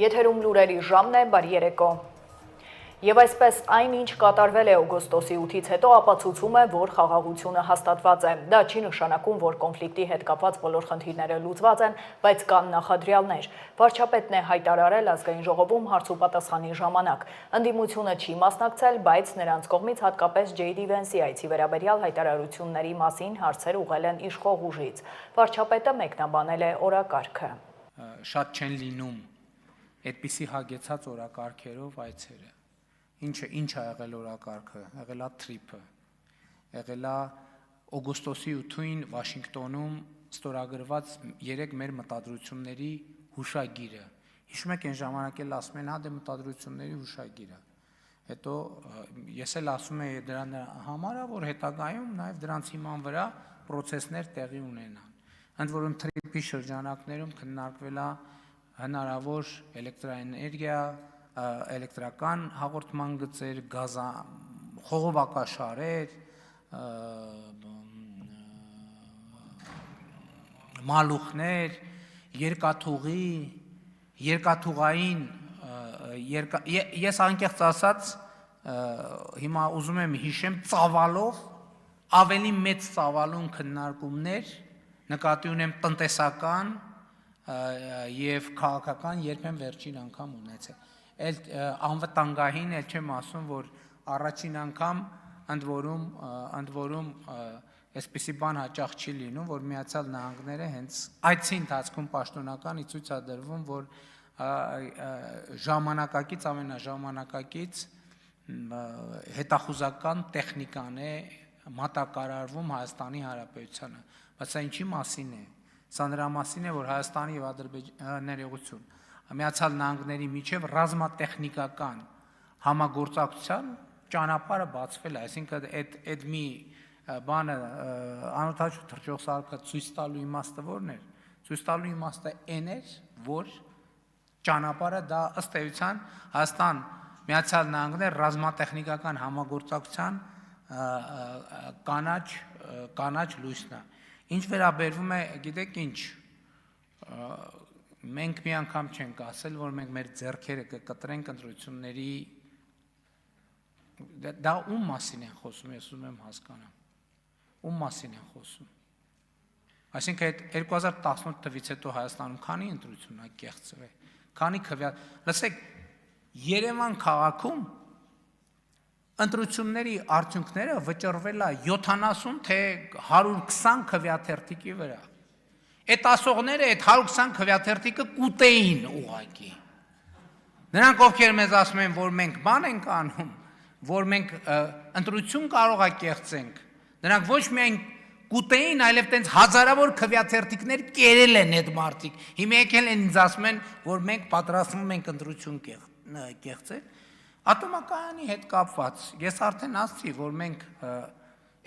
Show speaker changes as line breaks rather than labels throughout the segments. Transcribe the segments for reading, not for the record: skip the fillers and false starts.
Եթերում լուրերի ժամն է, բարի երեկո։ Եվ այսպես այն, ինչ կատարվել է օգոստոսի 8-ից հետո, ապացուցում է, որ խաղաղությունը հաստատված է։ Դա չի նշանակում, որ կոնֆլիկտի հետ կապված բոլոր խնդիրները լուծված են, բայց կան նախադրյալներ։ Վարչապետն է հայտարարել ազգային ժողովում հարց ու պատասխանի ժամանակ։ Ընդդիմությունը չի մասնակցել, բայց նրանց կողմից հատկապես J.D. Vance-ի այցի վերաբերյալ հայտարարությունների մասին հարցեր ուղղել են իշխող ուժից։ Վարչապետը մեկնաբանել է օրակարգը։
Շատ չեն լինում այդպիսի հագեցած օրակարգերով այցերը։ Ինչ է եղել օրակարգը, եղել է թրիփը, եղել է օգոստոսի 8-ին Վաշինգտոնում ստորագրված 3 մեր մտադրությունների հուշագիրը։ Հիշում եք այն ժամանակ էլ ասում են, հա դե մտադրությունների հուշագիրը։ Հետո ես էլ ասում եմ դրան համար, որ հետագայում նաև դրանց հիման վրա պրոցեսներ տեղի ունենան։ Ընդ որում թրիփի շրջանակներում քննարկվել է հնարավոր էլեկտրաէներգիա, էլեկտրական հաղորդման գծեր, խողովակաշարեր, մալուխներ, երկաթուղային, ես անկեղծ ասած հիմա ուզում եմ հիշեմ ծավալով, ավելի մեծ ծավալուն քննարկումներ, նկատի ունեմ տնտեսական և քաղաքական երբեմն վերջին անգամ ունեցել։ Անվտանգային էլ չեմ ասում, որ առաջին անգամ ընդ որում այսպիսի բան հաճախ չի լինում, որ Միացյալ Նահանգները հենց այցի ընթացքում պաշտոնական ցույց է դրվում, որ ժամանակակից, ամենաժամանակակից հետախուզական տեխնիկան է մատակարարվում Հայաստանի Հանրապետությանը, բայց սա ինչի մասին է։ Սա նրա մասին է, որ Հայաստանի և Ադրբեջանի Միացյալ Նահանգների միջև ռազմատեխնիկական համագործակցության ճանապարհը բացվել է, այսինքն այդ մի բանը անօթաչու թռչող սարքը ցույց տալու իմաստը ո՞րն էր։ Ցույց տալու իմաստը այն էր, որ ճանապարհը դա ըստ էության Հայաստան Միացյալ Նահանգներ ռազմատեխնիկական համագործակցության կանաչ լույսն է։ Ինչ վերաբերվում է, գիտեք ինչ, մենք մի անգամ չենք ասել, որ մենք մեր ձեռքերը կկտրենք ընտրությունների, դա ում մասին են խոսում, ես ուզում եմ հասկանամ, ում մասին են խոսում։ Այսինքն 2018 թվականից հետո Հայաստանում քանի ընտրություն է կեղծվել, քանի լսեք, Երևան քաղաքում ընտրությունների արդյունքները վճռվել է 70 թե 120 քվեաթերթիկի վրա։ Այդ ասողները այդ 120 քվեաթերթիկը կուտեին ուղղակի։ Նրանք ովքեր մեզ ասում են, որ մենք բան ենք անում, որ մենք ընտրություն կարող է կեղծենք, նրանք ոչ միայն կուտեին, այլև տենց հազարավոր քվեաթերթիկներ կերել են այդ մարդիկ։ Հիմա եկել են ինձ ասում են, որ մենք պատրաստվում ենք ընտրություն կեղծել։ Ատոմակայանի հետ կապված, ես արդեն ասացի, որ մենք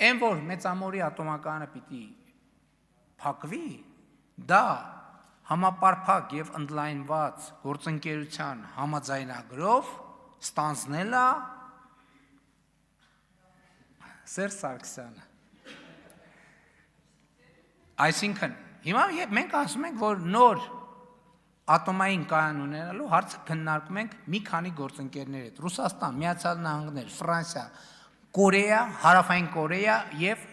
այն որ Մեծամորի ատոմակայանը պիտի փակվի, դա համապարփակ և ընդլայնված գործընկերության համաձայնագրով ստանձնել է Սերժ Սարգսյանը։ Այսինքն, հիմա մենք ասում ենք, որ նոր ատոմային կայան ունենալու հարցը քննարկում ենք մի քանի գործընկերների հետ՝ Ռուսաստան, Միացյալ Նահանգներ, Ֆրանսիա, Կորեա, Հարավային Կորեա և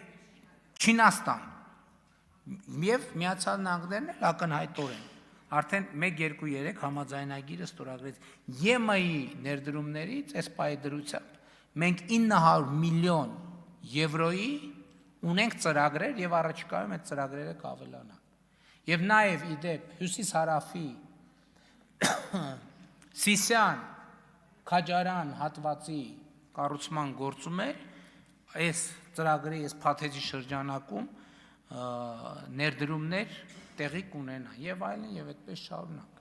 Չինաստան։ Եվ Միացյալ Նահանգներն էլ ակնհայտորեն արդեն 1-2-3 համաձայնագիրը ստորագրեց ԵՄ-ի ներդրումներից, այս պահի դրությամբ մենք 900 միլիոն եվրոյի ունենք ծրագրեր և առաջիկայում այդ ծրագրերը կավելանան։ Եվ նաև իդեպ հյուսիս-հարավի Սիսիան, Քաջարան հատվածի կառուցման գործում էր, այս ծրագրի, այս փաթեթի շրջանակում ներդրումներ տեղի կունենան և այլն և այդպես շարունակ։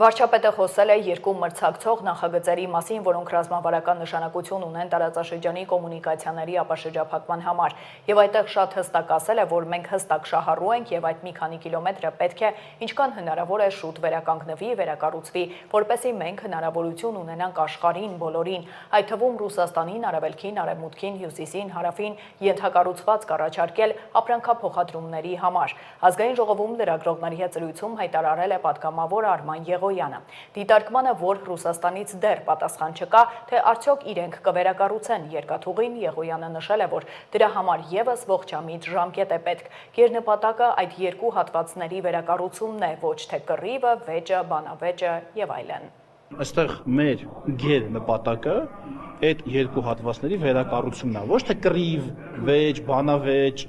Վարչապետը խոսել է երկու մրցակցող նախագծերի մասին, որոնք ռազմավարական նշանակություն ունեն տարածաշրջանի կոմունիկացիաների ապաշրջափակման համար, եւ այդտեղ շատ հստակ ասել է, որ մենք հստակ շահառու ենք եւ այդ մի քանի կիլոմետրը պետք է ինչքան հնարավոր է շուտ վերականգնվի, վերակառուցվի, որպեսզի մենք հնարավորություն ունենանք աշխարհին բոլորին, այդ թվում Ռուսաստանին, Արևելքին, Արևմուտքին, Հյուսիսին, Հարավին ենթակառուցված կառաջարկել ապրանքափոխադրումների համար։ Ազգային ժողովում լրագրողների հետ զրույցում հայտարարել է պատգամավոր Արման Եղոյանը։ Դիտարկմանը, որ Ռուսաստանից դեռ պատասխան չկա, թե արդյոք իրենք կվերակառուցեն երկաթուղին, Եղոյանը նշել է, որ դրա համար եւս ողջամիտ ժամկետ է պետք։ Գերնպատակը այդ երկու հատվածների վերակառուցումն է, ոչ թե կռիվը, վեճը, բանավեճը եւ այլն։
Այստեղ մեր գեր նպատակը այդ երկու հատվածների վերակառուցումն է, ոչ թե կռիվ, վեճ, բանավեճ,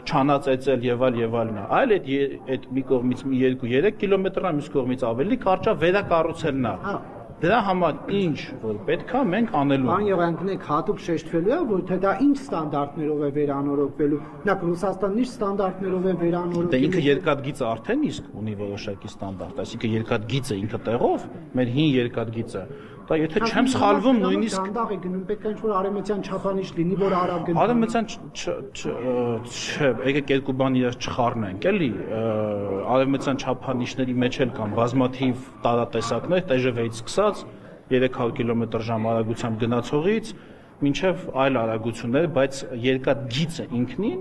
չանածեցել եւ այլն, այլ այդ մի կողմից 2-3 կիլոմետրն է, մյուս կողմից ավելի կարճ է վերակառուցելն է։ Դրա համար ինչ որ պետք է մենք անելու։
Պարոն Եղոյաննեք հատուկ շեշտվելու է, որ թե դա ինչ ստանդարտներով է վերանորոգվելու։ Նախ Ռուսաստանն իր ստանդարտներով է վերանորոգվելու։
Դե ինքը երկաթգիծը արդեն իսկ ունի որոշակի ստանդարտ, այսինքն երկաթգիծը ինքը տեղով, մեր հին երկաթգիծը, դա եթե չեմ սխալվում նույնիսկ
դանդաղ է գնում, պետք է ինչ-որ արևմտյան չափանիշ լինի, որ արագ գնա։
Արևմտյան եկեք երկու բան իրար չխառնենք, էլի, արևմտյան չափանիշների մեջ էլ կան բազմաթիվ տարատեսակներ, TGV-ից սկսած 300 կմ/ժ արագությամբ գնացողից մինչև այլ արագություններ, բայց երկաթգիծը ինքնին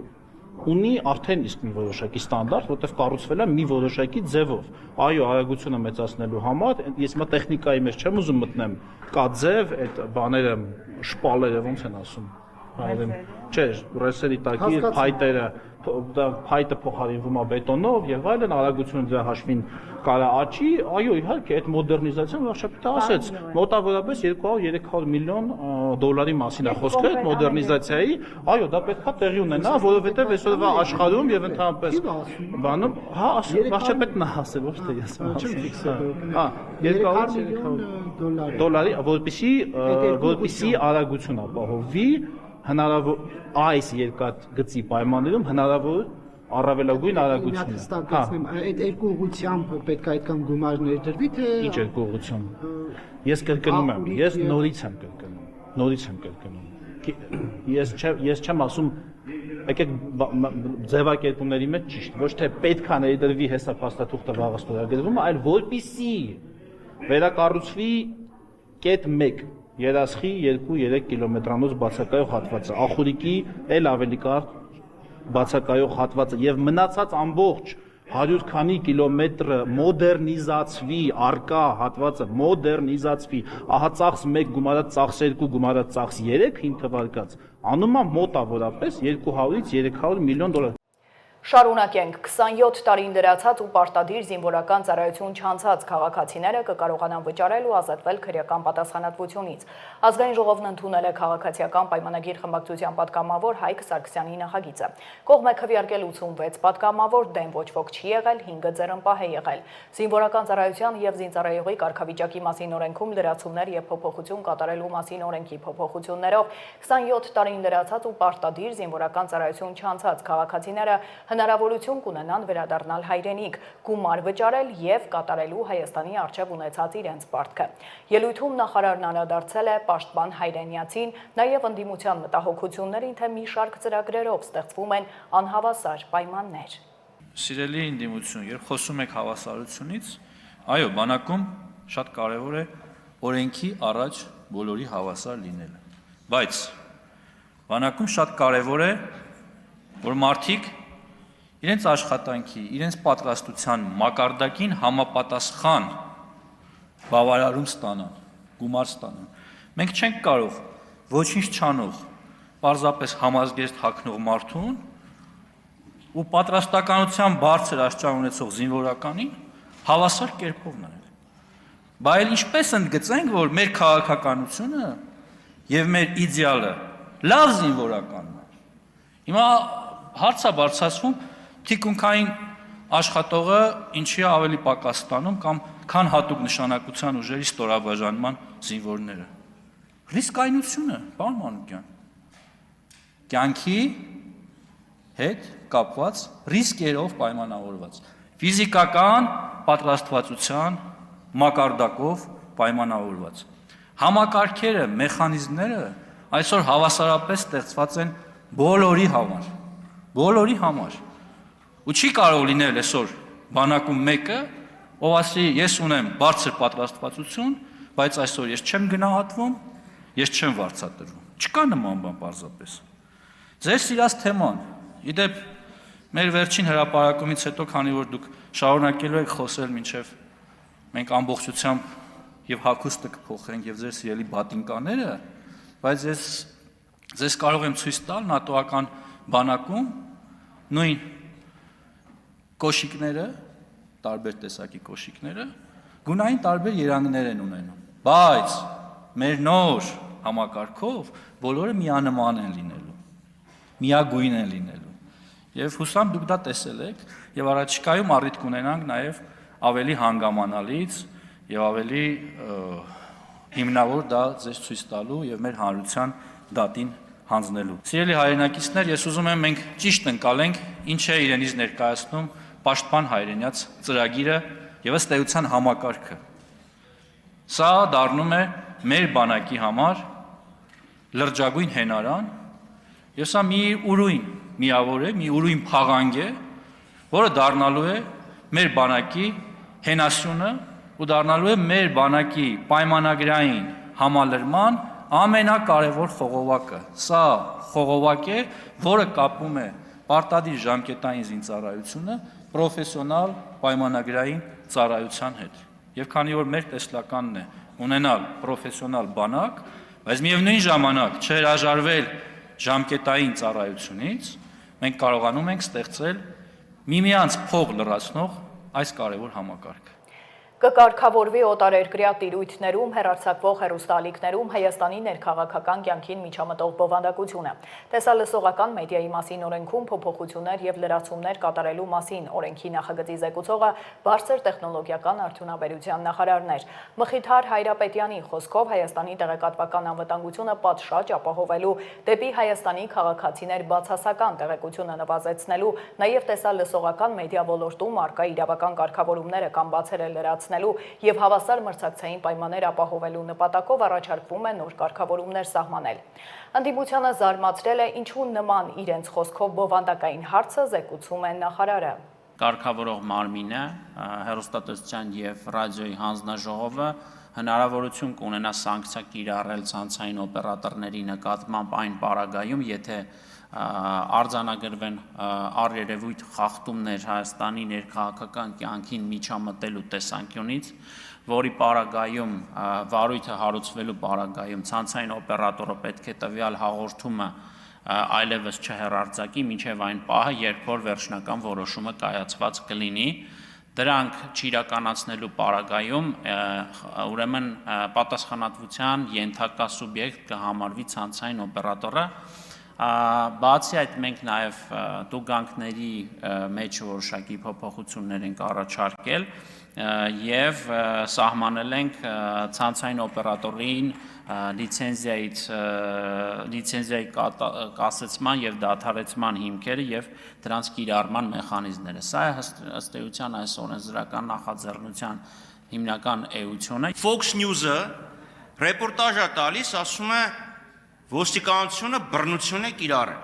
ունի արդեն իսկ մի որոշակի ստանդարտ, որտեղ կառուցվել է մի որոշակի ձևով։ Այո, արագությունը մեծացնելու համար, ես մա տեխնիկայի մեջ չեմ ուզում մտնեմ, կա ձև, այդ բաները, շպալերը ոնց են ասում։ Չէ, ռեսերի տակի փայտերը, փայտը փոխարինվում է բետոնով եւ այլն, արագությունը դրա հաշվին կարա աճի, այո, իհարկե, այդ մոդեռնիզացիան վարչապետը ասեց, մոտավորապես 200-300 միլիոն դոլարի մասին է խոսքը այդ մոդեռնիզացիայի, այո, դա պետք է տեղի ունենա, որովհետեւ այսօրվա աշխարհում եւ ընդհանրապես բանում, հա, վարչապետն է ասել, ոչ թե ես չեմ ֆիքսել։ Հա, 200-300 դոլարի, որպեսզի արագություն ապահովվի հնարավոր այս երկաթգծի պայմաններում հնարավոր առավելագույն արագություն։
Այդ երկու ուղղությամբ պետք է այդքան գումար ներդրվի, թե
ինչ երկու ուղղությամբ։ Ես կրկնում եմ, ես նորից եմ կրկնում։ Ես չեմ ասում, եկեք ձևակերպումների մեջ ճիշտ, ոչ թե պետք է ներդրվի հեսա փաստաթուղթը վաղը ստորագրվում, այլ որպեսզի վերակառուցվի կետ 1 երասխի 2-3 կիլոմետրանոց բացակայող հատվածը, Ախուրիկի էլ ավելի կարճ բացակայող հատվածը եւ մնացած ամբողջ 100 քանի կիլոմետրը մոդեռնիզացվի, արկա հատվածը մոդեռնիզացվի, ահա ծախս 1 գումարած ծախս 2 գումարած ծախս 3 հիմք թվարկած, անում է մոտավորապես 200-ից 300 միլիոն դոլար։
Շարունակենք 27 տարին դրացած ու պարտադիր զինվորական ծառայություն չանցած քաղաքացիները կկարողանան վճարել ու ազատվել քրեական պատասխանատվությունից։ Ազգային ժողովն ընդունել է քաղաքացիական պայմանագիր խմբակցության պատգամավոր Հայկ Սարգսյանի նախագիծը։ Կողմ է քվեարկել 86 պատգամավոր, դեմ ոչ ոք չի եղել, 5-ը ձեռնպահ է եղել։ Զինվորական ծառայության եւ զինծառայողի կարգավիճակի մասին օրենքում լրացումներ եւ փոփոխություն կատարելու մասին օրենքի փոփոխություններով 27 տարին դրացած ու պարտադիր զինվորական ծառայություն չանցած քաղաքացիները հնարավորություն կունենան վերադառնալ հայրենիք, գումար վճարել եւ կատարելու Հայաստանի արչեւ ունեցած իրենց պարտքը։ Ելույթում նախարարն անդրադարձել է պաշտպան հայրենիացին, նաեւ ընդդիմության մտահոգություններին, թե մի շարք ծրագրերով ստեղծվում են անհավասար պայմաններ։
Սիրելի ընդդիմություն, երբ խոսում եք հավասարությունից, այո, բանակում շատ կարևոր է օրենքի առաջ բոլորի հավասար լինելը։ Բայց բանակում շատ կարևոր է, որ մարդիկ իրենց աշխատանքի, իրենց պատրաստության մակարդակին համապատասխան բավարարում ստանան, գումար ստանան։ Մենք չենք կարող ոչինչ չանող, պարզապես համազգեստ հագնող մարդուն ու պատրաստականության բարձր աստիճան ունեցող զինվորականին հավասար կերպով նայել։ Բայց ինչպես ընդգծենք, որ մեր քաղաքականությունը եւ մեր իդեալը լավ զինվորականն է։ Հիմա հարց է բարձրացվում թիկունքային աշխատողը ինչի է ավելի պակաս ստանում կամ քան հատուկ նշանակության ուժերի ստորաբաժանման զինվորները։ Ռիսկայնությունը, պարոն Մանուկյան։ Կյանքի հետ կապված ռիսկերով պայմանավորված։ Ֆիզիկական պատրաստվածության մակարդակով պայմանավորված։ Համակարգերը, մեխանիզմները այսօր հավասարապես ստեղծված են բոլորի համար։ Բոլորի համար։ Ու չի կարող լինել այսօր բանակում մեկը, ով ասի ես ունեմ բարձր պատրաստվածություն, բայց այսօր ես չեմ գնահատվում, ես չեմ վարձատրվում։ Չկա նման բան պարզապես։ Ձեր սիրած թեման, իդեպ մեր վերջին հրապարակումից հետո, քանի որ դուք շարունակելու եք խոսել մինչև մենք ամբողջությամբ եւ հագուստը կփոխենք եւ ձեր սիրելի բատինկաները, բայց ձեզ կարող եմ ցույց տալ նատոական բանակում նույն կոշիկները, տարբեր տեսակի կոշիկները, գունային տարբեր երանգներ են ունենում, բայց մեր նոր համակարգով բոլորը միանման են լինելու, միագույն են լինելու, եւ հուսամ դուք դա տեսել եք, եւ առաջիկայում առիթ կունենանք նաեւ ավելի հանգամանալից եւ ավելի հիմնավոր դա ձեզ ցույց տալու եւ մեր հանրության դատին հանձնելու։ Սիրելի հայրենակիցներ, ես ուզում եմ մենք ճիշտ ընկալենք ինչ է իրենից ներկայացնում Պաշտպան հայրենյաց ծրագիրը եւ ըստ էության համակարգը։ Սա դառնում է մեր բանակի համար լրջագույն հենարան եւ սա մի ուրույն միավոր է, մի ուրույն փաղանգ է, որը դառնալու է մեր բանակի հենասյունը ու դառնալու է մեր բանակի պայմանագրային համալրման ամենակարևոր խողովակը։ Սա խողովակ է, որը կապում է պարտադիր ժամկետային զինծառայությունը պրոֆեսիոնալ պայմանագրային ծառայության հետ։ Եվ քանի որ մեր տեսլականն է ունենալ պրոֆեսիոնալ բանակ, բայց միևնույն ժամանակ չհրաժարվել ժամկետային ծառայությունից, մենք կարողանում ենք ստեղծել միմյանց փող լրացնող այս կարևոր համակարգ։
Կկարգավորվի օտարերկրյա տիրույթներում հեռարձակվող հեռուստաալիքներում Հայաստանի ներքաղաքական կյանքին միջամտող բովանդակությունը։ Տեսալսողական մեդիայի մասին օրենքում փոփոխություններ եւ լրացումներ կատարելու մասին օրենքի նախագծի զեկուցողը բարձր տեխնոլոգիական արդյունաբերության նախարարն էր։ Մխիթար Հայրապետյանի խոսքով Հայաստանի տեղեկատվական անվտանգությունը պատշաճ ապահովելու դեպի Հայաստանի քաղաքացիներ բացասական տեղեկությունը նվազեցնելու, նաեւ տեսալսողական մեդիա ոլորտում արկա իրավական կարգավորումները կամ բացերը լրացնելու եւ հավասար մրցակցային պայմաններ ապահովելու նպատակով առաջարկվում է նոր կարգավորումներ սահմանել։ Ընդդիմությանը զարմացրել է ինչու նման իրենց խոսքով բովանդակային հարցը զեկուցում է նախարարը։
Կարգավորող մարմինը, հեռուստատեսության եւ ռադիոյի հանձնաժողովը հնարավորություն կունենա սանկցիա կիրառել ցանցային օպերատորների նկատմամբ այն պարագայում, եթե արձանագրվեն առերևույթ խախտումներ Հայաստանի ներքաղաքական կյանքին միջամտելու տեսանկյունից, որի պարագայում վարույթը հարուցվելու պարագայում ցանցային օպերատորը պետք է տվյալ հաղորդումը այլևս չհեռարձակի մինչև այն պահը, երբ որ վերջնական որոշումը կայացված կլինի։ Դրանք չիրականացնելու պարագայում ուրեմն պատասխանատվության ենթակա սուբյեկտ կհամարվի ցանցային օպերատորը։ Բացի այդ մենք նաև տուգանքների մեջ որոշակի փոփոխություններ ենք առաջարկել եւ սահմանել ենք ցանցային օպերատորին լիցենզիայի կասեցման եւ դադարեցման հիմքերը եւ դրանց կիրառման մեխանիզմները։ Սա է ըստ էության այս օրենսդրական նախաձեռնության հիմնական էությունը։
Fox News-ը ռեպորտաժ է տալիս, ասում է ոստիկանությունը բռնություն է կիրառել։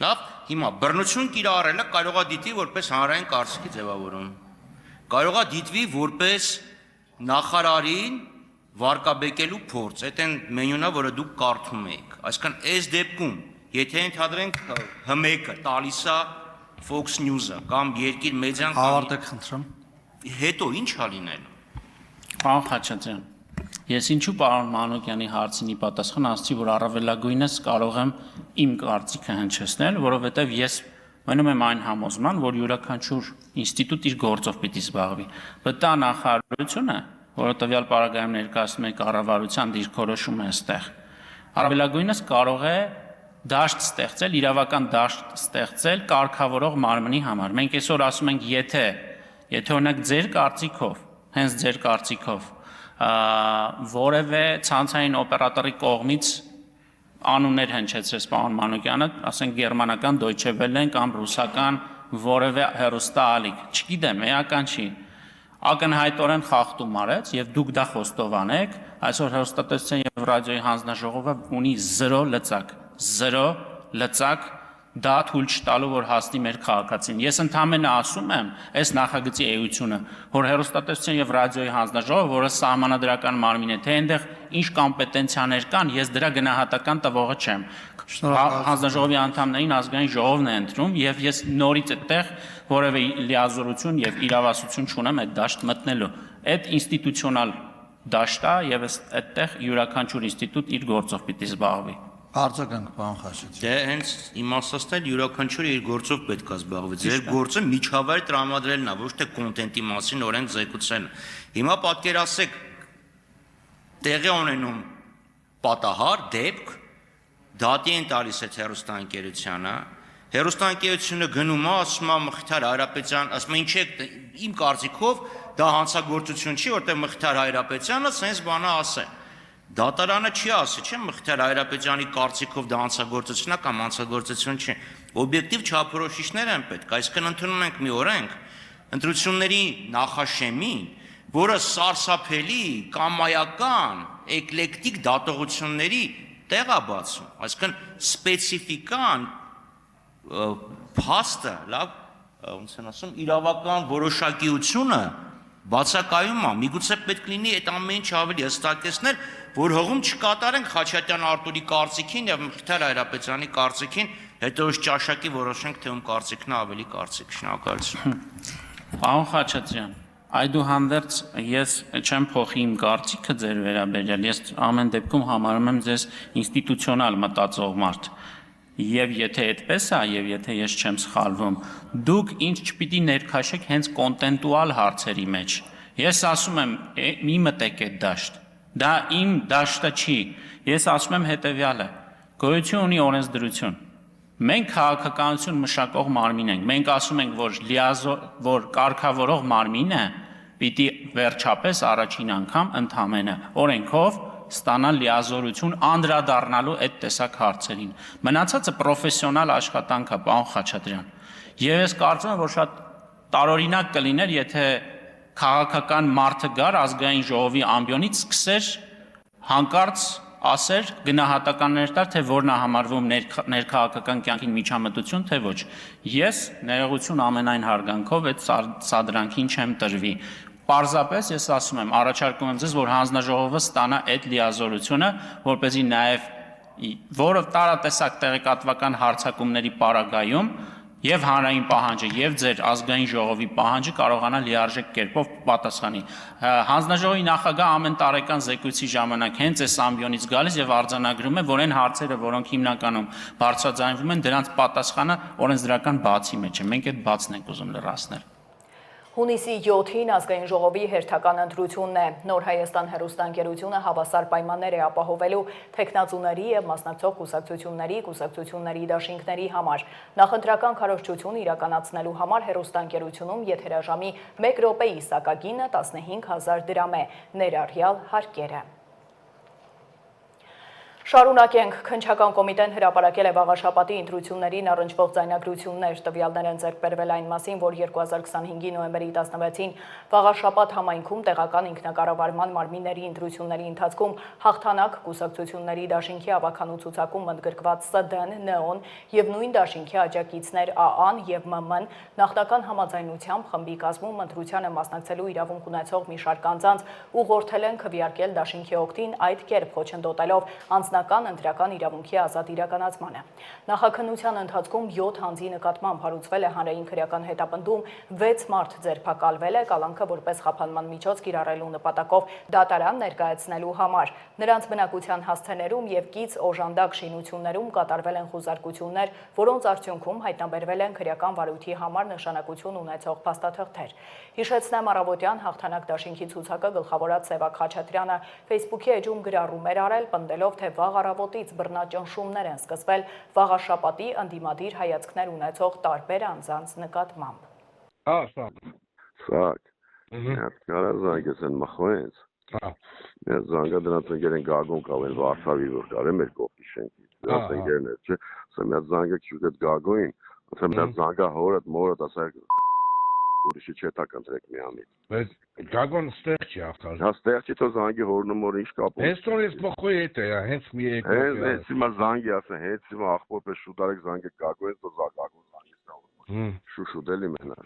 Լավ, հիմա բռնություն կիրառելը կարող է դիտվի որպես հանրային կարծիքի ձևավորում։ Կարող է դիտվի որպես նախարարին վարկաբեկելու փորձ, այդ այն մենյունը, որը դուք կարդում եք։ Այսինքն, այս դեպքում, եթե ընդհանրենք ՀՄԵԿ-ը տալիս է Fox News-ը կամ Երկիր մեդիան
Հավարտեք խնդրեմ։
Հետո ինչ է լինելու։
Պարոն Խաչատրյան, ես ինչու պարոն Մանուկյանի հարցին պատասխան ասացի, որ առավելագույնս կարող եմ իմ կարծիքը հնչեցնել, որովհետև ես մնում եմ այն համոզման, որ յուրաքանչյուր ինստիտուտ իր գործով պիտի զբաղվի։ Վտա նախարարությունը, որը տվյալ պարագայում ներկայացնում է կառավարության դիրքորոշումը այստեղ, առավելագույնս կարող է դաշտ ստեղծել, իրավական դաշտ ստեղծել կարգավորող մարմնի համար։ Մենք այսօր ասում ենք, եթե օրինակ ձեր կարծիքով, հենց ձեր կարծիքով որևէ ցանցային օպերատորի կողմից անուններ հնչեցրեց պարոն Մանուկյանը, ասենք գերմանական Deutsche Welle-ն կամ ռուսական որևէ հեռուստաալիք, չգիտեմ, էական չի, ակնհայտորեն խախտում արեց եւ դուք դա խոստովանեք, այսօր հեռուստատեսության եւ ռադիոյի հանձնաժողովը ունի 0 լծակ դա թույլ չտալու, որ հասնի մեր քաղաքացին։ Ես ընդհանրապես ասում եմ, այս նախագծի էությունը, որ հեռուստատեսության եւ ռադիոյի հանձնաժողովը, որը սահմանադրական մարմին է, թե այնտեղ ինչ կոմպետենցիաներ կան, ես դրա գնահատական տվողը չեմ։ Հանձնաժողովի անդամներին ազգային ժողովն է ընտրում եւ ես նորից այդտեղ որևէ լիազորություն եւ իրավասություն չունեմ այդ դաշտ մտնելու։ Այդ ինստիտուցիոնալ դաշտա եւ այդտեղ յուրաքանչյուր ինստիտուտ իր գործով պիտի զբաղվի։
Արձագանք, պարոն Խաչատրյան։
Դե հենց իմաստացնել յուրաքանչյուրը իր գործով պետք է զբաղվի։ Ձեր գործը միջավայր տրամադրելն է, ոչ թե կոնտենտի մասին օրենք զեկուցելը։ Հիմա պատկերացեք տեղի ունենում պատահար, դեպք, դատի են տալիս այդ հեռուստաընկերությանը, հեռուստաընկերությունը գնում է, ասում է Մխիթար Հայրապետյան, ասում է ինչ է, իմ կարծիքով դա հանցագործություն չի, որտեղ Մխիթար Հայրապետյանը sense բանը ասել։ Դատարանը չի ասի, չէ՞, Մխիթար Հայրապետյանի կարծիքով դա հանցագործություն է կամ հանցագործություն չի։ Օբյեկտիվ չափորոշիչներ են պետք, այսինքն ընդունում ենք մի օրենք, ընտրությունների նախաշեմին, որը սարսափելի, կամայական, էկլեկտիկ դատողությունների տեղ է բացում, այսինքն սպეციფიკան փաստը, լավ, ոնց են ասում, իրավական որոշակիությունը բացակայում է, միգուցե պետք լինի այդ ամեն ինչ ավելի հստակեցնել, որ հողում չկատարենք Խաչատրյան Արտուրի կարծիքին եւ Մխիթար Հայրապետյանի կարծիքին, հետո ըստ ճաշակի որոշենք, թե ում կարծիքն է ավելի կարծիք։ Շնորհակալություն։
Պարոն Խաչատրյան, այդուհանդերձ ես չեմ փոխի իմ կարծիքը ձեր վերաբերյալ, ես ամեն դեպքում համարում եմ ձեզ ինստիտուցիոնալ մտածող մարդ։ Եվ եթե այդպես է, եւ եթե ես չեմ սխալվում, դուք ինչ չպիտի ներքաշեք հենց կոնտենտուալ հարցերի մեջ։ Ես ասում եմ, մի մտեք այդ դաշտ։ Դա իմ դաշտը չի։ Ես ասում եմ հետեւյալը. գոյություն ունի օրենսդրություն։ Մենք քաղաքականություն մշակող մարմին ենք։ Մենք ասում ենք, որ կարգավորող մարմինը պիտի վերջապես առաջին անգամ ընդհանրապես օրենքով ստանալ լիազորություն անդրադառնալու այդ տեսակ հարցերին։ Մնացածը պրոֆեսիոնալ աշխատանք է, պարոն Խաչատրյան։ Եվ ես կարծում եմ, որ շատ տարօրինակ կլիներ, եթե քաղաքական մարդը գար ազգային ժողովի ամբիոնից սկսեր հանկարծ ասեր գնահատականներ տար, թե որն է համարվում ներքաղաքական կյանքին միջամտություն, թե ոչ։ Ես ներողություն ամենայն հարգանքով այդ սադրանքին չեմ տրվի։ Պարզապես ես ասում եմ, առաջարկում եմ ձեզ, որ հանձնաժողովը ստանա այդ լիազորությունը, որպեսզի նաև որը տարատեսակ տեղեկատվական հարցակումների պարագայում եւ հանրային պահանջը եւ ձեր ազգային ժողովի պահանջը կարողանա լիարժեք կերպով պատասխանի։ Հանձնաժողովի նախագահ ամեն տարեկան զեկույցի ժամանակ հենց այս ամբիոնից գալիս եւ արձանագրում է, որ այն հարցերը, որոնք հիմնականում բարձրաձայնվում են, դրանց պատասխանը օրենսդրական բացի մեջ է։ Մենք այդ բացն ենք ուզում լրացնել։
Հունիսի 7-ին ազգային ժողովի հերթական ընտրությունն է։ Նոր Հայաստան հեռուստաընկերությունը հավասար պայմաններ է ապահովելու թեկնածուների եւ մասնակցող կուսակցությունների դաշինքների համար։ Նախընտրական քարոզչություն իրականացնելու համար հեռուստաընկերությունում եթերաժամի 1 րոպեի սակագինը 15,000 դրամ է, ներառյալ հարկերը։ Շարունակենք, քննչական կոմիտեն հրապարակել է վաղաշաբաթի ընտրություններին առնչվող ձայնագրություններ, տվյալներ են ձեռք բերվել այն մասին, որ 2025-ի նոյեմբերի 16-ին վաղաշաբաթ համայնքում տեղական ինքնակառավարման մարմինների ընտրությունների ընթացքում հաղթանակ կուսակցությունների դաշինքի ավականու ցուցակում ընդգրկված ՍԴ-ն, ՆՕ-ն եւ նույն դաշինքի աջակիցներ ԱԱ-ն եւ ՄՄ-ն նախնական համաձայնությամբ խմբի կազմում ընտրությանը մասնակցելու իրավունք ունեցող մի շարք անձանց ուղղորդել են քվեարկել դաշինքի օգտին այդ կերպ խոչընդոտելով անձնական ընտրական իրավունքի ազատ իրականացմանը։ Նախաքննության ընթացքում 7 անձի նկատմամբ հարուցվել է հանրային քրեական հետապնդում, 6 մարդ ձերբակալվել է կալանքը որպես խափանման միջոց կիրառելու նպատակով դատարան ներկայացնելու համար։ Նրանց բնակության հասցեներում եւ կից օժանդակ շինություններում կատարվել են խուզարկություններ, որոնց արդյունքում հայտնաբերվել են քրեական վարույթի համար նշանակություն ունեցող փաստաթղթեր։ Հիշեցնեմ, առավոտյան հաղթանակ դաշինքի ցուցակը գլխավորած Սևակ Խաչատրյանը Facebook-ի էջում գրառում էր արել, պնդելով, թե վաղ առավոտից բռնաճնշումներ են սկսվել վաղաշաբաթի ընդդիմադիր հայացքներ ունեցող տարբեր անձանց նկատմամբ։
Սակ։ Կարա զանգես են մխոյենց։ Ես զանգա դրանց ընկեր են գագոն կավեն Վարշավի որ կարեմ մեր կողքի շենքի։ Դրանց ընկերն է, չէ։ Ասեմ, ես զանգա քյուտ այդ գագոին, ասեմ, ես զանգա հորդ, մորդ, ասա ուրիշի չէ տա կընտրեք միամիտ։
Բայց Գագոն ստեղ չի ախտար։
Հա ստեղ չի թող զանգի հորնումոր ինչ կապ։
Հենց տոնից փոխոյ է դա, հենց մի եկող։
Հենց հիմա զանգի ասեն, հենց հիմա ախպոր պես շուտարեք զանգեք Գագոյից, թող Գագոն զանգի ստա։ Շուշուտ էլի մենա։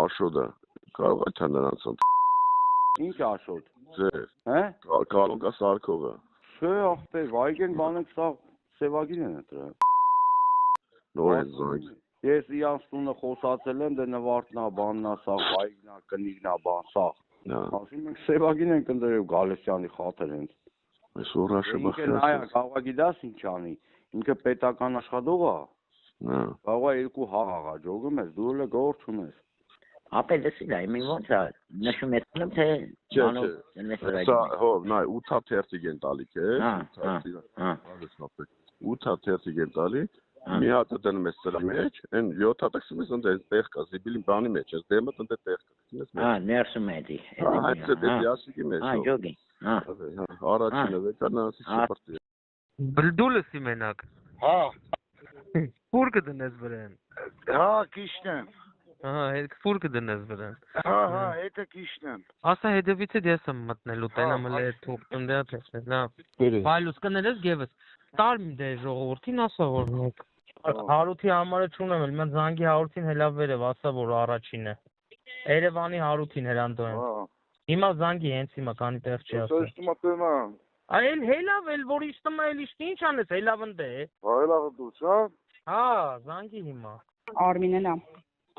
Աշոդը կարող է թե նրանց
Ինչ աշոտ։
ձեր։
Հա։
Կարող է սարքողը։
Չէ, ախպեր, վայգեն բանեք սա սևագին են դրա։
Նոր է զանգ։
Ես իրանց տունը խոսացել եմ, դե նվարդնա, բաննա, սա վայգնա, կնիգնա, բան, սա։ Ասում ենք սևագին են կնդրել Գալստյանի խաթր հենց։
Այս օրաշը
Ինքը նայա, կարող է գիտես ինչ անի։ Ինքը պետական աշխատող է։ Կարող է երկու հաղ ջոգում ես, դու էլ գործում ես։
Ապա դեսի դա իմ ոնց է նշում եմ թե
Սա հով նայ 8 թերթիկ են տալի, չէ՞։ 8 թերթիկ են տալի։ Մի հատ դնում ես սրա մեջ, այն 7 հատ ասում ես ընդ տեղ կա, զիբիլի բանի մեջ, ես դեմը ընդ տեղ կա, ասում ես։
ներսում է դի։
Այդ դե դիասիկի մեջ։
ջոգի։
Առաջինը վեկանացի սուպերտի։
Բլդուլսի մենակ։
Հա։
Ֆուր կդնես վրան։
Հա, քիշն եմ։
Ահա, հետ ֆուր կդնես վրան։
Հա, հետը քիշն եմ։
Ասա հետևից ես եմ մտնելու, տենամ էլ թուղթն դե տեսնես, լավ։ Բայլուս կներես գևս։ Տարմ դե ժողովրդին ասա որ մեկ։ Հարութի համարը չունեմ, էլ mən զանգի հարութին հելա վերև, ասա որ առաջինը։ Երևանի հարութին հրանտո եմ։ Հիմա զանգի հենց հիմա քանի տեղ չի ասա։ Այլ հելավ էլ որ իստում էլ իշտի ինչ անես հելավ ընդ է։
Հելավ դուց, հա։
Հա, զանգի հիմա։
Արմինեն եմ։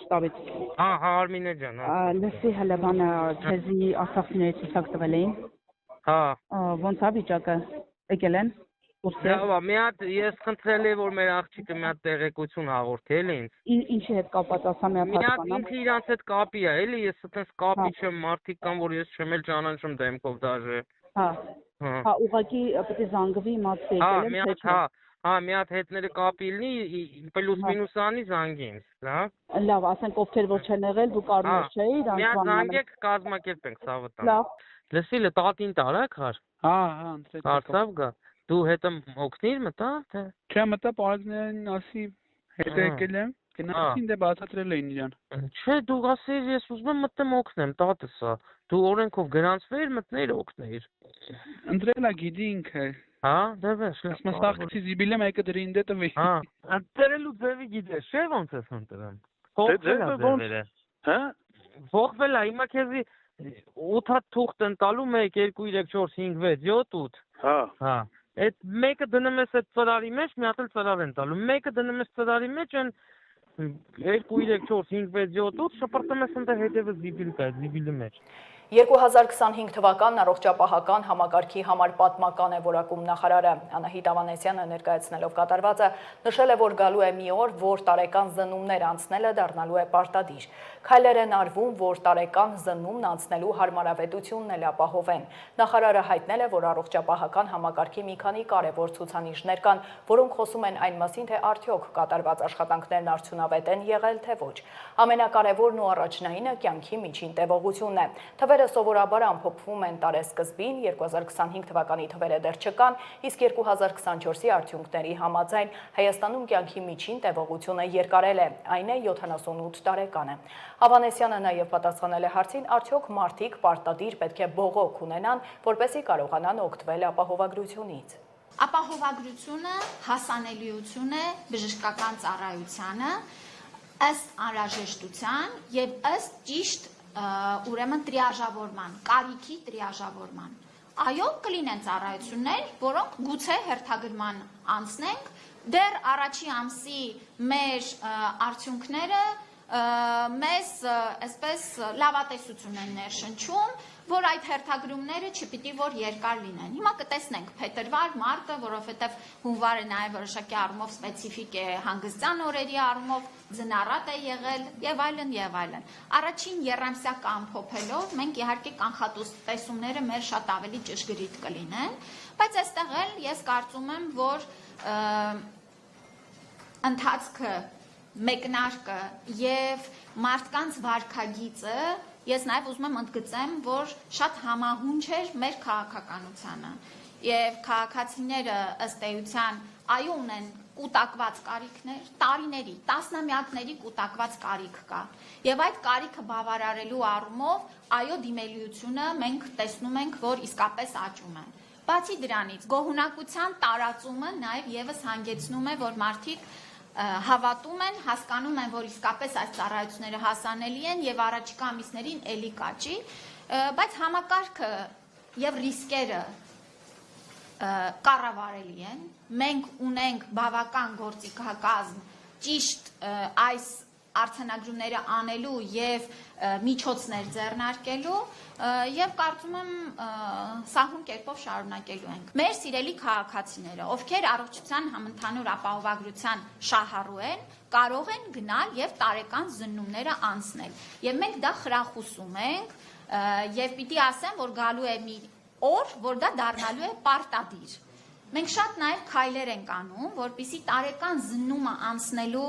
Ստավից։
Հա, Արմինե ջան։
Լսի հələ բանը քեզի ասացիների ցույց տվել էին։
Հա։
Ոնց է վիճակը։ Եկել են։
Լավ, մի հատ ես խնդրել եմ որ մեր աղջիկը մի հատ տեղեկություն հաղորդել ինձ։
Ինչի հետ կապված ասա մի հատ
հասկանամ։ Մի հատ ինքը իրանց հետ կապի է, էլի ես այդպես կապի չեմ, մարդիկ կան որ ես չեմ էլ ճանաչում դեմքով դաժե։
Հա։ Հա, ուղղակի պետք է զանգվի իմացի եկել եմ թե չէ։
Հա, մի հատ հետները կապի լինի, պլյուս մինուս անի զանգի ինձ, լավ։
Լավ, ասենք ովքեր որ չեն եղել, դու կարմիր չէի,
դրանց մի հատ զանգեք կազմակերպենք Սավտան։
Լավ։
Լսիլը տատին տարակ հար։
Հա, ընտրեք։
Հարցավ գա։ Դու հետը օգնիր մտա, թե։
Չէ, մտա պարզներն ասի հետ եկել եմ, գնացին դե բացատրել էին իրան։
Չէ, դու ասիր ես ուզում եմ մտեմ օգնեմ, տատս է։ Դու օրենքով գրանցվեր, մտներ օգներ։
Ընտրելա գիտի ինքը։
Հա, դե վեշ։
Մասնակցի զիբիլը մեկը դրին դե տվի։
Հա, ընտրելու ձևի գիտես, չէ՞ ոնց ես ընտրում։ Փոխվել է։
Հա։
Փոխվել է, հիմա քեզի 8 հատ թուղթ են տալու 1 2 3 4 5 6 7 8։
Հա։
Հա։ Այդ մեկը դնում ես այդ ծրարի մեջ, մի հատ էլ ծրար են տալու։ Մեկը դնում ես ծրարի մեջ, այն 2 3 4 5 6 7 8 շփրտում ես ընդ հետևը զիբիլ կա, զիբիլի մեջ։
2025 թվականն առողջապահական համակարգի համար պատմական է որակում նախարարը։ Անահիտ Ավանեսյանը ներկայացնելով կատարվածը նշել է, որ գալու է մի օր, որ տարեկան զննումներ անցնելը դառնալու է պարտադիր։ Քայլեր են արվում, որ տարեկան զննումն անցնելու հարմարավետությունն էլ ապահովեն։ Նախարարը հայտնել է, որ առողջապահական համակարգի մի քանի կարևոր ցուցանիշներ կան, որոնք խոսում են այն մասին, թե արդյոք կատարված աշխատանքներն արդյունավետ են եղել, թե ոչ։ Ամենակարևորն ու առաջնայինը կյանքի միջին տևողությունն է։ Թվերը սովորաբար ամփոփվում են տարեսկզբին, 2025 թվականի թվերը դեռ չկան, իսկ 2024-ի արդյունքների համաձայն Հայաստանում կյանքի միջին տևողությունը երկարել է, այն է 78 տարեկան է։ Ավանեսյանը նաև պատասխանել է հարցին, արդյոք մարդիկ պարտադիր պետք է բողոք ունենան, որպեսզի կարողանան օգտվել ապահովագրությունից։
Ապահովագրությունը հասանելիություն է բժշկական ծառայությանը ըստ անհրաժեշտության եւ ըստ ճիշտ ուրեմն տրիաժավորման, կարիքի տրիաժավորման։ Այո, կլինեն ծառայություններ, որոնք գուցե հերթագրման անցնենք, դեռ առաջի ամսի մեր արդյունքները մեզ այսպես լավատեսություն են ներշնչում, որ այդ հերթագրումները չպիտի որ երկար լինեն։ Հիմա կտեսնենք փետրվար, մարտը, որովհետև հունվարը նաև որոշակի առումով սպეციფիկ է հանգստյան օրերի առումով, ձնառատ է եղել եւ այլն եւ այլն։ Առաջին երամսյակը ամփոփելով մենք իհարկե կանխատեսումները մեր շատ ավելի ճշգրիտ կլինեն, բայց այստեղ էլ ես կարծում եմ, որ ընթացքը մեկնարկը եւ մարդկանց վարքագիծը ես նաև ուզում եմ ընդգծեմ, որ շատ համահունչ էր մեր քաղաքականությանը եւ քաղաքացիները ըստ էության այո ունեն կուտակված կարիքներ, տարիների, տասնամյակների կուտակված կարիք կա։ Եվ այդ կարիքը բավարարելու առումով այո դիմելիությունը մենք տեսնում ենք, որ իսկապես աճում է։ Բացի դրանից, գոհունակության տարածումը նաև եւս հանգեցնում է, որ մարդիկ հավատում են, հասկանում են, որ իսկապես այս ծառայությունները հասանելի են եւ առաջիկա ամիսներին ելի կաճի, բայց համակարգը եւ ռիսկերը կառավարելի են։ Մենք ունենք բավական գործիքակազմ ճիշտ այս արձանագրումները անելու եւ միջոցներ ձեռնարկելու եւ կարծում եմ սահուն կերպով շարունակելու ենք։ Մեր սիրելի քաղաքացիները, ովքեր առողջության համընդհանուր ապահովագրության շահառու են, կարող են գնալ եւ տարեկան զննումները անցնել։ Եվ մենք դա խրախուսում ենք եւ պիտի ասեմ, որ գալու է մի օր, որ դա դառնալու է պարտադիր։ Մենք շատ նաև քայլեր ենք անում, որպեսզի տարեկան զննումը անցնելու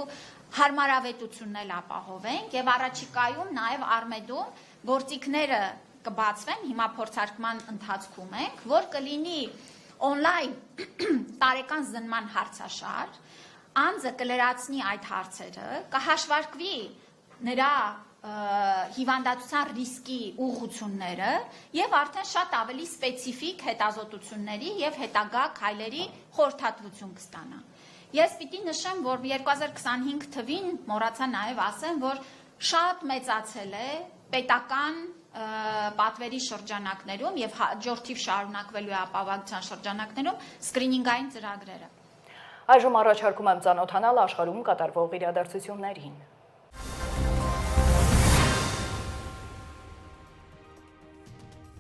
հարմարավետությունն էլ ապահովենք եւ առաջիկայում նաև Արմեդում գործիքները կբացվեն, հիմա փորձարկման ընթացքում ենք, որ կլինի on-line տարեկան զննման հարցաշար, անձը կլրացնի այդ հարցերը, կհաշվարկվի նրա հիվանդացության ռիսկի ուղղությունները եւ արդեն շատ ավելի սպეციფիկ հետազոտությունների եւ հետագա քայլերի խորհրդատվություն կստանա։ Ես պիտի նշեմ, որ 2025 թվին մոռացա նաեւ ասեմ, որ շատ մեծացել է պետական պատվերի շրջանակներում եւ հաջորդիվ շարունակվելու է ապահովության շրջանակներում սկրինինգային ծրագրերը։
Այժմ առաջարկում եմ ծանոթանալ աշխարհում կատարվող իրադարձություններին։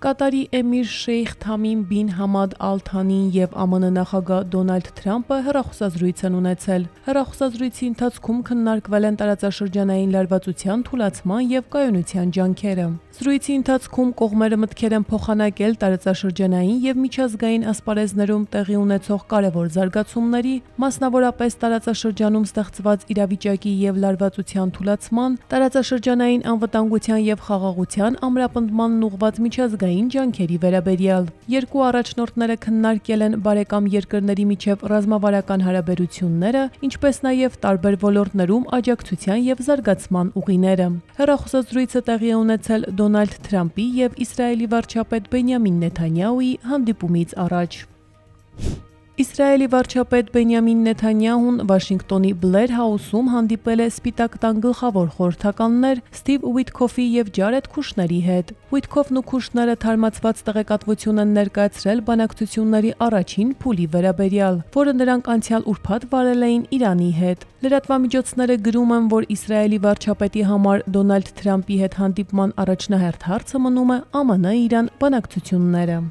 Կատարի էմիր Շեյխ Թամիմ բին Համադ Ալ Թանին եւ ԱՄՆ նախագահ Դոնալդ Թրամփը հեռախոսազրույց են ունեցել։ Հեռախոսազրույցի ընթացքում քննարկվել են տարածաշրջանային լարվածության թուլացման եւ կայունության ջանքերը։ Զրույցի ընթացքում կողմերը մտքեր են փոխանակել տարածաշրջանային եւ միջազգային ասպարեզներում տեղի ունեցող կարևոր զարգացումների, մասնավորապես տարածաշրջանում ստեղծված իրավիճակի եւ լարվածության թուլացման, տարածաշրջանային անվտանգության եւ խաղաղության ամրապնդմանն ուղղված միջազգային ջանքերի վերաբերյալ։ Երկու առաջնորդները քննարկել են բարեկամ երկրների միջև ռազմավարական հարաբերությունները, ինչպես նաեւ տարբեր ոլորտներում աջակցության եւ զարգացման ուղիները։ Հեռախոսազրույցը տեղի է ունեցել Դոնալդ Թրամփի եւ Իսրայելի վարչապետ Բենյամին Նեթանյահուի հանդիպումից առաջ։ Իսրայելի վարչապետ Բենյամին Նեթանյահուն Վաշինգտոնի Բլեր Հաուսում հանդիպել է Սպիտակ տան գլխավոր խորհրդականներ Ստիվ Ուիթքոֆի եւ Ջարեդ Քուշների հետ։ Ուիթքոֆն ու Քուշները թարմացված տեղեկատվություն են ներկայացրել բանակցությունների առաջին փուլի վերաբերյալ, որը նրանք անցյալ ուրբաթ վարել էին Իրանի հետ։ Լրատվամիջոցները գրում են, որ Իսրայելի վարչապետի համար Դոնալդ Թրամփի հետ հանդիպման առաջնահերթ հարցը մնում է ԱՄՆ-Իրան բանակցությունները։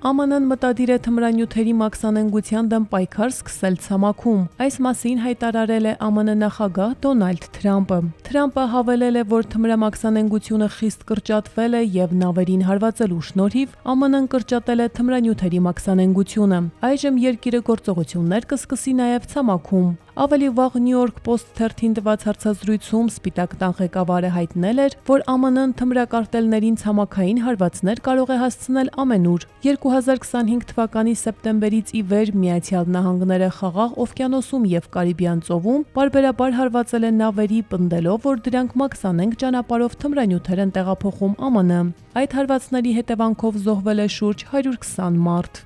ԱՄՆ-ն մտադիր է թմրանյութերի մաքսանենգության դեմ պայքար սկսել ցամաքում։ Այս մասին հայտարարել է ԱՄՆ նախագահ Դոնալդ Թրամփը։ Թրամփը հավելել է, որ թմրամաքսանենգությունը խիստ կրճատվել է եւ նավերին հարվածելու շնորհիվ ԱՄՆ-ն կրճատել է թմրանյութերի մաքսանենգությունը։ Այժմ երկիրը գործողություններ կսկսի նաեւ ցամաքում։ Ավելի վաղ New York Post թերթին տված հարցազրույցում Սպիտակ տան ղեկավարը հայտնել էր, որ ԱՄՆ-ն թմրակարտելներին ցամաքային հարվածներ կարող է հասցնել ամենուր։ 2025 թվականի սեպտեմբերից ի վեր Միացյալ Նահանգները Խաղաղ օվկիանոսում եւ Կարիբյան ծովում բարբերաբար հարվածել են նավերի, պնդելով, որ դրանք մաքսանենգ ճանապարհով թմրանյութեր են տեղափոխում ԱՄՆ։ Այդ հարվածների հետևանքով զոհվել է շուրջ 120 մարդ։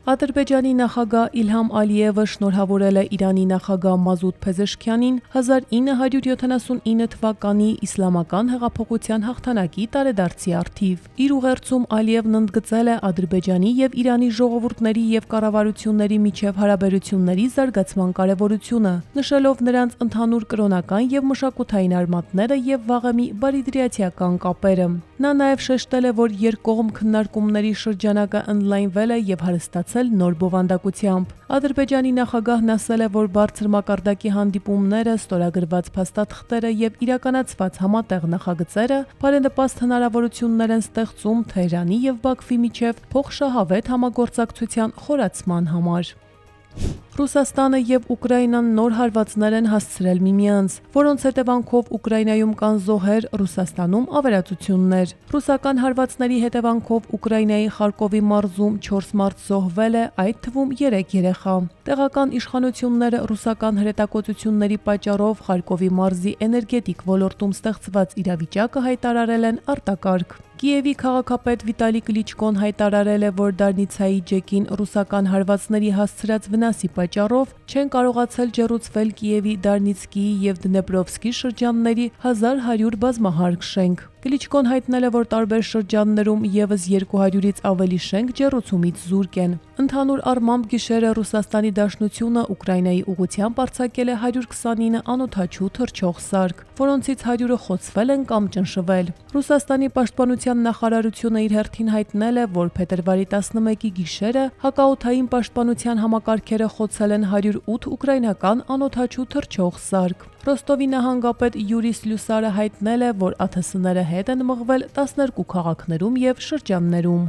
Ադրբեջանի նախագահ Իլհամ Ալիևը շնորհավորել է Իրանի նախագահ Մազուդ Փեզեշքյանին 1979 թվականի իսլամական հեղափոխության հաղթանակի տարեդարձի առթիվ։ Իր ուղերձում Ալիևն ընդգծել է Ադրբեջանի եւ Իրանի ժողովուրդների եւ կառավարությունների միջև հարաբերությունների զարգացման կարեւորությունը, նշելով նրանց ընդհանուր կրոնական եւ մշակութային արմատները եւ վաղեմի բարիդրիացիական կապերը։ Նա նաեւ շեշտել է, որ երկկողմ քննարկումների շրջանակը ընդլայնվել է եւ հարստացել նոր բովանդակությամբ։ Ադրբեջանի նախագահն ասել է, որ բարձր մակարդակի հանդիպումները, ստորագրված փաստաթղթերը եւ իրականացված համատեղ նախագծերը բարենպաստ հնարավորություններ են ստեղծում Թեհրանի եւ Բաքվի միջև փոխշահավետ համագործակցության խորացման համար։ Ռուսաստանը եւ Ուկրաինան նոր հարվածներ են հասցրել միմյանց, որոնց հետևանքով Ուկրաինայում կան զոհեր, Ռուսաստանում ավերածություններ։ Ռուսական հարվածների հետևանքով Ուկրաինայի Խարկովի մարզում 4 մարդ զոհվել է, այդ թվում 3 երեխա։ Տեղական իշխանությունները ռուսական հրետակոծությունների պատճառով Խարկովի մարզի էներգետիկ ոլորտում ստեղծված իրավիճակը հայտարարել են արտակարգ։ Կիևի քաղաքապետ Վիտալի Կլիչկոն հայտարարել է, որ Դարնիցայի ջեկին ռուսական հարվածների հասցրած վնասի պատճառով չեն կարողացել ջեռուցվել Կիևի Դարնիցկիի եւ Դնեպրովսկի շրջանների 1100 բազմահարկ շենք։ Կլիչկոն հայտնել է, որ տարբեր շրջաններում եւս 200-ից ավելի շենք ջեռուցումից զուրկ են։ Ընդհանուր առմամբ գիշերը Ռուսաստանի Դաշնությունը Ուկրաինայի ուղղությամբ արձակել է 129 անօդաչու թռչող սարք, որոնցից 100-ը խոցվել են կամ ճնշվել։ Ռուսաստանի պաշտպանության նախարարությունը իր հերթին հայտնել է, որ փետրվարի 11-ի գիշերը հակաօդային պաշտպանության համակարգերը խոցել են 108 ուկրաինական անօդաչու թռչող սարք։ Ռոստովի նահանգապետ Յուրի Սլյուսարը հայտնել է, որ ԱԹՍ-ները հետ են մղվել 12 քաղաքներում եւ շրջաններում։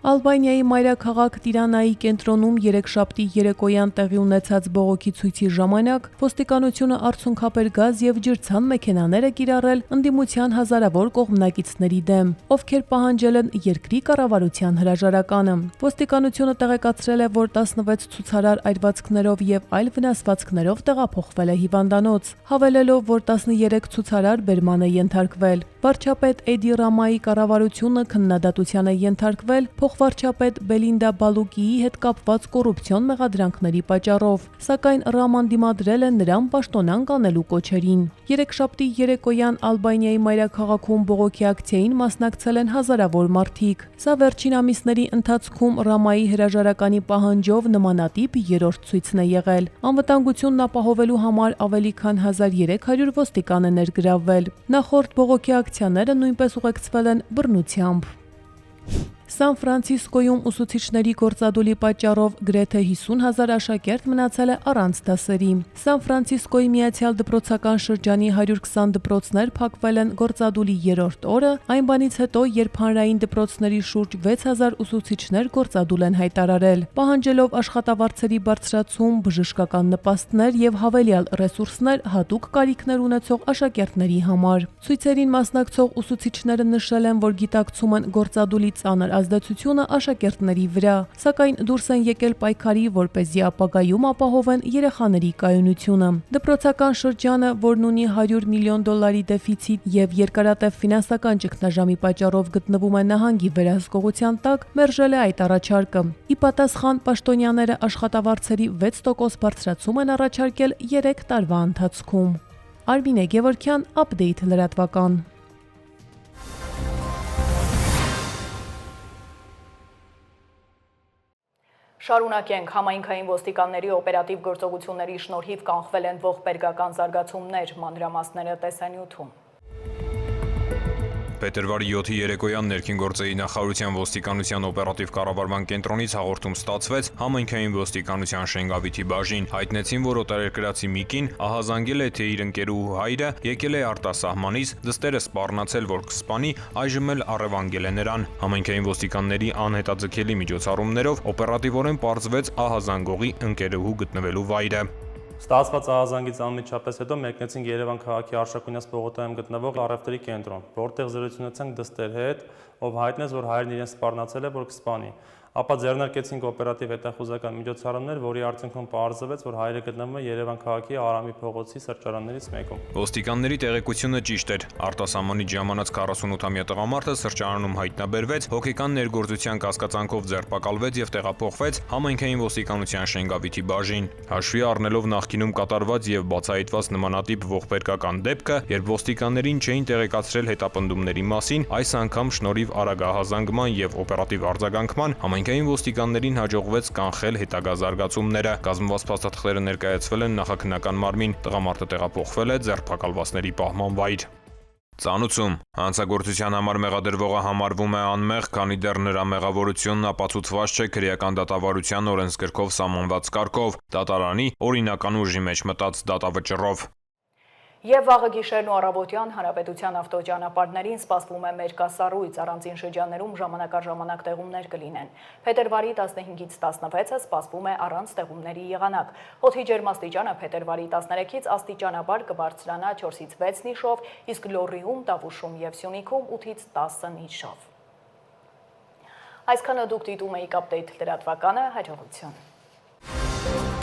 Ալբանիայի մայրաքաղաք Տիրանայի կենտրոնում երեքշաբթի երեկոյան տեղի ունեցած բողոքի ցույցի ժամանակ ոստիկանությունը արցունքաբեր գազ եւ ջրցան մեքենաներ է կիրառել ընդդիմության հազարավոր կողմնակիցների դեմ, ովքեր պահանջել են երկրի կառավարության հրաժարականը։ Ոստիկանությունը տեղեկացրել է, որ 16 ցուցարար այրվածքներով եւ այլ վնասվածքներով տեղափոխվել է հիվանդանոց, հավելելով, որ 13 ցուցարար բերման է ենթարկվել։ Վարչապետ Էդի Ռամայի կառավարությունը քննադատության է ենթարկվել փոխվարչապետ Բելինդա Բալուկիի հետ կապված կոռուպցիոն մեղադրանքների պատճառով, սակայն Ռաման դիմադրել է նրան պաշտոնանկ անելու կոչերին։ Երեքշաբթի երեկոյան Ալբանիայի մայրաքաղաքում բողոքի ակցիային մասնակցել են հազարավոր մարդիկ։ Սա վերջին ամիսների ընթացքում Ռամայի հրաժարականի պահանջով նմանատիպ երրորդ ցույցն է եղել։ Անվտանգությունն ապահովելու համար ավելի քան 1300 ոստիկան է ներգրավվել։ Նախորդ բողոքի ակցիաները նույնպես ուղեկցվել են բռնությամբ։ Սան Ֆրանցիսկոյում ուսուցիչների գործադուլի պատճառով գրեթե 50,000 աշակերտ մնացել է առանց դասերի։ Սան Ֆրանցիսկոյի Միացյալ դպրոցական շրջանի 120 դպրոցներ փակվել են գործադուլի երրորդ օրը, այն բանից հետո, երբ հանրային դպրոցների շուրջ 6000 ուսուցիչներ գործադուլ են հայտարարել, պահանջելով աշխատավարձերի բարձրացում, բժշկական նպաստներ եւ հավելյալ ռեսուրսներ հատուկ կարիքներ ունեցող աշակերտների համար։ Ցույցերին մասնակցող ուսուցիչները նշել են, որ գիտակցում են գործադուլի ծանր ազդեցությունը աշակերտների վրա, սակայն դուրս են եկել պայքարի, որպեսզի ապագայում ապահովեն երեխաների կայունությունը։ Դպրոցական շրջանը, որն ունի $100 միլիոն դեֆիցիտ եւ երկարատև ֆինանսական ճգնաժամի պատճառով գտնվում է նահանգի վերահսկողության տակ, մերժել է այդ առաջարկը։ Ի պատասխան պաշտոնյաները աշխատավարձերի 6% բարձրացում են առաջարկել 3 տարվա ընթացքում։ Արմինե Գևորգյան, Update լրատվական։
Շարունակենք, համայնքային ոստիկանների օպերատիվ գործողությունների շնորհիվ կանխվել են ողբերգական զարգացումներ, մանրամասները տեսանյութում։
Փետրվարի 7-ի երեկոյան ներքին գործերի նախարարության ոստիկանության օպերատիվ կառավարման կենտրոնից հաղորդում ստացվեց համայնքային ոստիկանության Շենգավիթի բաժին։ Հայտնեցին, որ օտարերկրացի մի կին ահազանգել է, թե իր ընկերուհու հայրը եկել է արտասահմանից, դստերը սպառնացել, որ կսպանի, այժմ էլ առևանգել է նրան։ Համայնքային ոստիկանների անհետաձգելի միջոցառումներով օպերատիվորեն պարզվեց ահազանգողի ընկերուհու գտնվելու վայրը։
Ստացված ահազանգից անմիջապես հետո մեկնեցինք Երևան քաղաքի Արշակունյաց պողոտայում գտնվող առևտրի կենտրոն, որտեղ զրույց ունեցանք դստեր հետ, ով հայտնեց, որ հայրն իրեն սպառնացել է, որ կսպանի։ Ապա ձեռնարկեցինք օպերատիվ հետախուզական միջոցառումներ, որի արդյունքում պարզվեց, որ հայրը գտնվում է Երևան քաղաքի Արամի փողոցի սրճարաններից մեկում։
Ոստիկանների տեղեկությունը ճիշտ էր։ Արտասահմանից ժամանած 48-ամյա տղամարդը սրճարանում հայտնաբերվեց, հոգեկան ներգործության կասկածանքով ձերբակալվեց եւ տեղափոխվեց համայնքային ոստիկանության Շենգավիթի բաժին։ Հաշվի առնելով նախկինում կատարված եւ բացահայտված նմանատիպ ողբերգական դեպքը, երբ ոստիկաններին չէին տեղեկացրել հետապնդումների մասին, այս անգամ շնորհիվ արագ ահազանգման եւ օպերատիվ արձագանքման Համայնքային ոստիկաններին հաջողվեց կանխել հետագա զարգացումները։ Կազմված փաստաթղթերը ներկայացվել են նախաքննական մարմին, տղամարդը տեղափոխվել է ձերբակալվածների պահման վայր։ Ծանուցում հանցագործության համար մեղադրվողը համարվում է անմեղ, քանի դեռ նրա մեղավորությունն ապացուցված չէ քրեական դատավարության օրենսգրքով սահմանված կարգով, դատարանի օրինական ուժի մեջ մտած դատավճռով։
Եվ վաղը գիշերն ու առավոտյան հանրապետության ավտոճանապարհներին սպասվում է մերկասառույց, առանձին շրջաններում ժամանակ առ ժամանակ տեղումներ կլինեն։ Փետրվարի 15-ից 16-ը սպասվում է առանց տեղումների եղանակ։ Օդի ջերմաստիճանը փետրվարի 13-ից աստիճանաբար կբարձրանա 4-ից 6 նիշով, իսկ Լոռիում, Տավուշում եւ Սյունիքում 8-ից 10 նիշով։ Այսքանը դուք դիտում եք Update լրատվականը, հաջողություն։